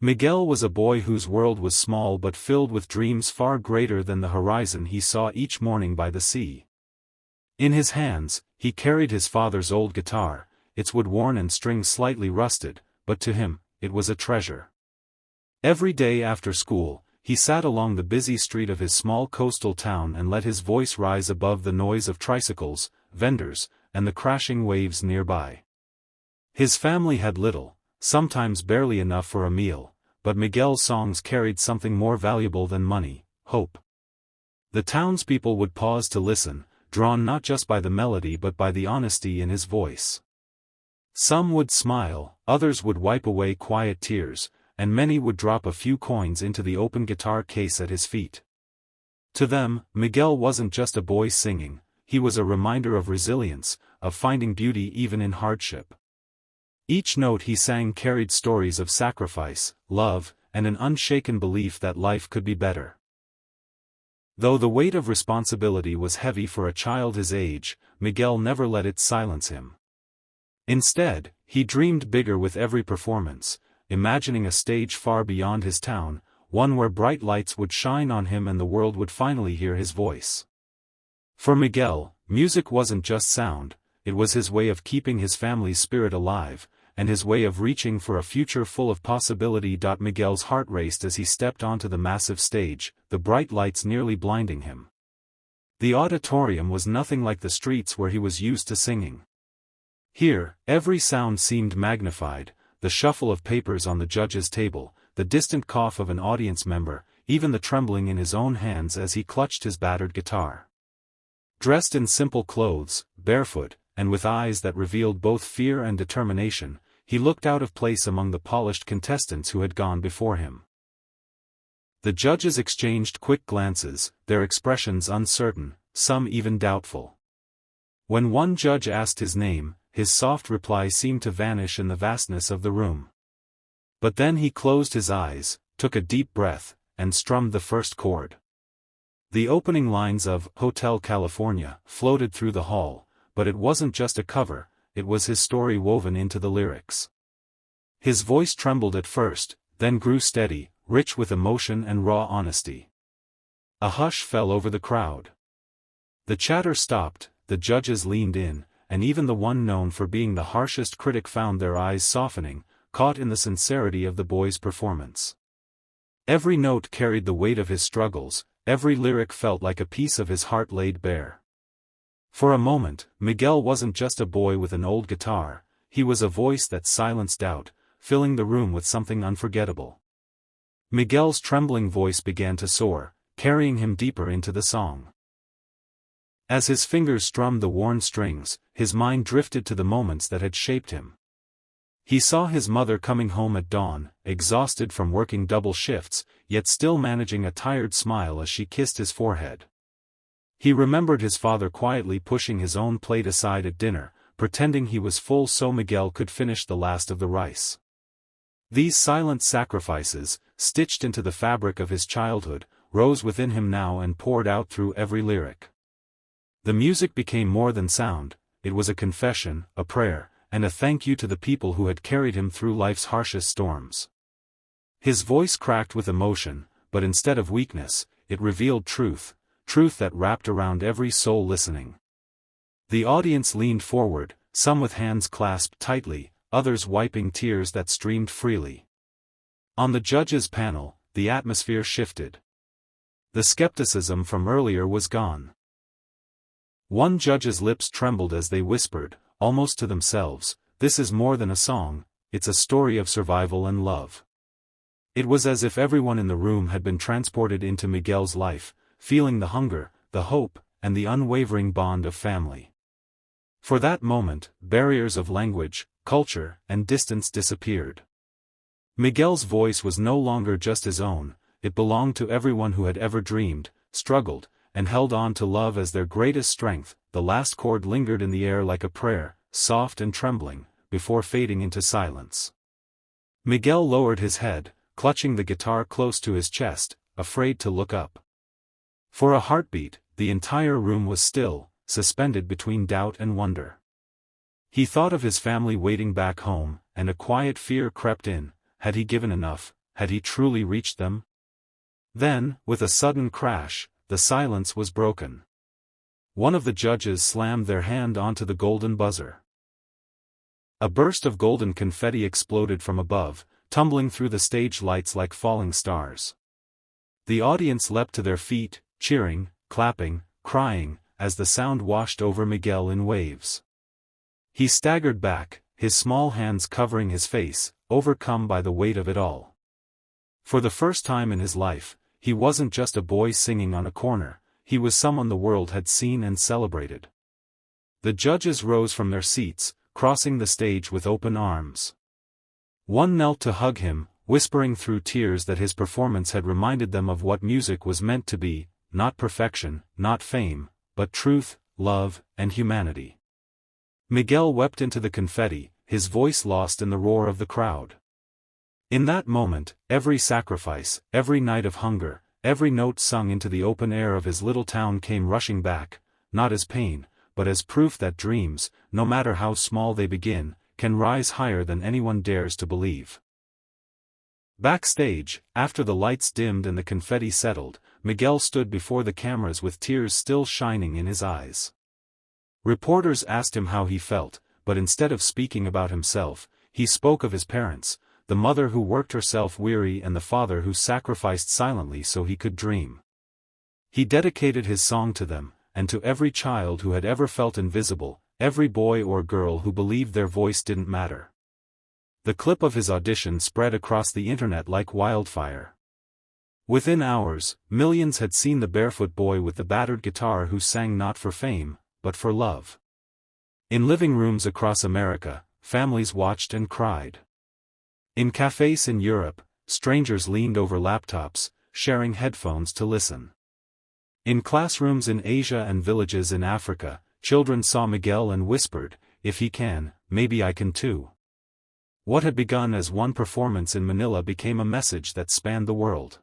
Miguel was a boy whose world was small but filled with dreams far greater than the horizon he saw each morning by the sea. In his hands, he carried his father's old guitar, its wood worn and strings slightly rusted, but to him, it was a treasure. Every day after school, he sat along the busy street of his small coastal town and let his voice rise above the noise of tricycles, vendors, and the crashing waves nearby. His family had little, sometimes barely enough for a meal, but Miguel's songs carried something more valuable than money: hope. The townspeople would pause to listen, drawn not just by the melody but by the honesty in his voice. Some would smile, others would wipe away quiet tears, and many would drop a few coins into the open guitar case at his feet. To them, Miguel wasn't just a boy singing, he was a reminder of resilience, of finding beauty even in hardship. Each note he sang carried stories of sacrifice, love, and an unshaken belief that life could be better. Though the weight of responsibility was heavy for a child his age, Miguel never let it silence him. Instead, he dreamed bigger with every performance, imagining a stage far beyond his town, one where bright lights would shine on him and the world would finally hear his voice. For Miguel, music wasn't just sound, it was his way of keeping his family's spirit alive, and his way of reaching for a future full of possibility. Miguel's heart raced as he stepped onto the massive stage, the bright lights nearly blinding him. The auditorium was nothing like the streets where he was used to singing. Here, every sound seemed magnified: the shuffle of papers on the judge's table, the distant cough of an audience member, even the trembling in his own hands as he clutched his battered guitar. Dressed in simple clothes, barefoot, and with eyes that revealed both fear and determination, he looked out of place among the polished contestants who had gone before him. The judges exchanged quick glances, their expressions uncertain, some even doubtful. When one judge asked his name, his soft reply seemed to vanish in the vastness of the room. But then he closed his eyes, took a deep breath, and strummed the first chord. The opening lines of "Hotel California" floated through the hall, but it wasn't just a cover, it was his story woven into the lyrics. His voice trembled at first, then grew steady, rich with emotion and raw honesty. A hush fell over the crowd. The chatter stopped, the judges leaned in, and even the one known for being the harshest critic found their eyes softening, caught in the sincerity of the boy's performance. Every note carried the weight of his struggles, every lyric felt like a piece of his heart laid bare. For a moment, Miguel wasn't just a boy with an old guitar, he was a voice that silenced doubt, filling the room with something unforgettable. Miguel's trembling voice began to soar, carrying him deeper into the song. As his fingers strummed the worn strings, his mind drifted to the moments that had shaped him. He saw his mother coming home at dawn, exhausted from working double shifts, yet still managing a tired smile as she kissed his forehead. He remembered his father quietly pushing his own plate aside at dinner, pretending he was full so Miguel could finish the last of the rice. These silent sacrifices, stitched into the fabric of his childhood, rose within him now and poured out through every lyric. The music became more than sound, it was a confession, a prayer, and a thank you to the people who had carried him through life's harshest storms. His voice cracked with emotion, but instead of weakness, it revealed truth, truth that wrapped around every soul listening. The audience leaned forward, some with hands clasped tightly, others wiping tears that streamed freely. On the judges' panel, the atmosphere shifted. The skepticism from earlier was gone. One judge's lips trembled as they whispered, almost to themselves, "This is more than a song, it's a story of survival and love." It was as if everyone in the room had been transported into Miguel's life, feeling the hunger, the hope, and the unwavering bond of family. For that moment, barriers of language, culture, and distance disappeared. Miguel's voice was no longer just his own, it belonged to everyone who had ever dreamed, struggled, and held on to love as their greatest strength. The last chord lingered in the air like a prayer, soft and trembling, before fading into silence. Miguel lowered his head, clutching the guitar close to his chest, afraid to look up. For a heartbeat, the entire room was still, suspended between doubt and wonder. He thought of his family waiting back home, and a quiet fear crept in. Had he given enough? had he truly reached them? Then, with a sudden crash, the silence was broken. One of the judges slammed their hand onto the golden buzzer. A burst of golden confetti exploded from above, tumbling through the stage lights like falling stars. The audience leapt to their feet, cheering, clapping, crying, as the sound washed over Miguel in waves. He staggered back, his small hands covering his face, overcome by the weight of it all. For the first time in his life, he wasn't just a boy singing on a corner, he was someone the world had seen and celebrated. The judges rose from their seats, crossing the stage with open arms. One knelt to hug him, whispering through tears that his performance had reminded them of what music was meant to be, not perfection, not fame, but truth, love, and humanity. Miguel wept into the confetti, his voice lost in the roar of the crowd. In that moment, every sacrifice, every night of hunger, every note sung into the open air of his little town came rushing back, not as pain, but as proof that dreams, no matter how small they begin, can rise higher than anyone dares to believe. Backstage, after the lights dimmed and the confetti settled, Miguel stood before the cameras with tears still shining in his eyes. Reporters asked him how he felt, but instead of speaking about himself, he spoke of his parents, the mother who worked herself weary and the father who sacrificed silently so he could dream. He dedicated his song to them, and to every child who had ever felt invisible, every boy or girl who believed their voice didn't matter. The clip of his audition spread across the internet like wildfire. Within hours, millions had seen the barefoot boy with the battered guitar who sang not for fame, but for love. In living rooms across America, families watched and cried. In cafes in Europe, strangers leaned over laptops, sharing headphones to listen. In classrooms in Asia and villages in Africa, children saw Miguel and whispered, "If he can, maybe I can too." What had begun as one performance in Manila became a message that spanned the world.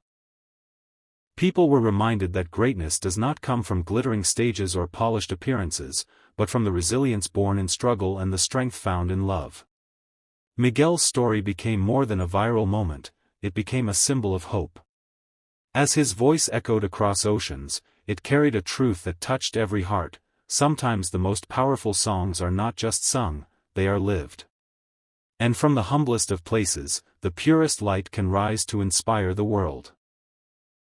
People were reminded that greatness does not come from glittering stages or polished appearances, but from the resilience born in struggle and the strength found in love. Miguel's story became more than a viral moment, it became a symbol of hope. As his voice echoed across oceans, it carried a truth that touched every heart: sometimes the most powerful songs are not just sung, they are lived. And from the humblest of places, the purest light can rise to inspire the world.